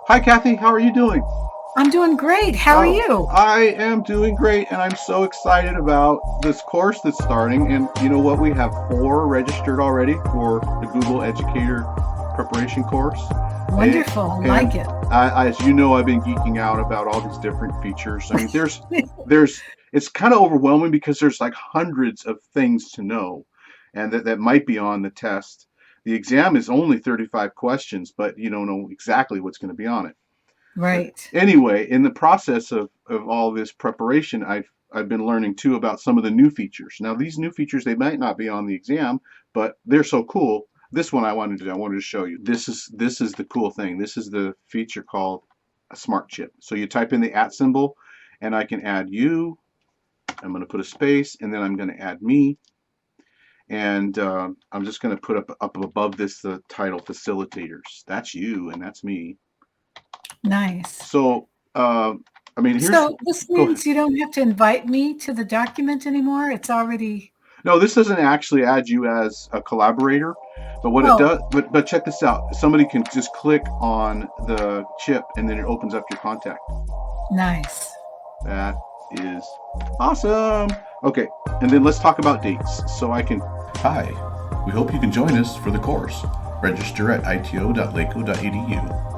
Hi, Cathy. How are you doing? I'm doing great. How are Oh, you? I am doing great, and I'm so excited about this course that's starting. And you know what? We have 4 registered already for the Google Educator preparation course. And, Wonderful. I and like it. as you know, I've been geeking out about all these different features. I mean, there's, it's kind of overwhelming because there's like hundreds of things to know, and that might be on the test. The exam is only 35 questions, but you don't know exactly what's going to be on it. Right. Anyway, in the process of all this preparation, I've been learning too about some of the new features. Now, these new features, they might not be on the exam, but they're so cool. This one I wanted to show you. This is the cool thing. This is the feature called a smart chip. So you type in the @ symbol, and I can add you. I'm going to put a space, and then I'm going to add me. And I'm just going to put up above this the title facilitators. That's you, and that's me. Nice. So, I mean, here's, So this go ahead. means you don't have to invite me to the document anymore. It's already, No, this doesn't actually add you as a collaborator, but what it oh, does, but check this out. Somebody can just click on the chip and then it opens up your contact. nice. That is awesome. Okay, and then let's talk about dates. So I can. Hi, we hope you can join us for the course. Register at ito.laco.edu.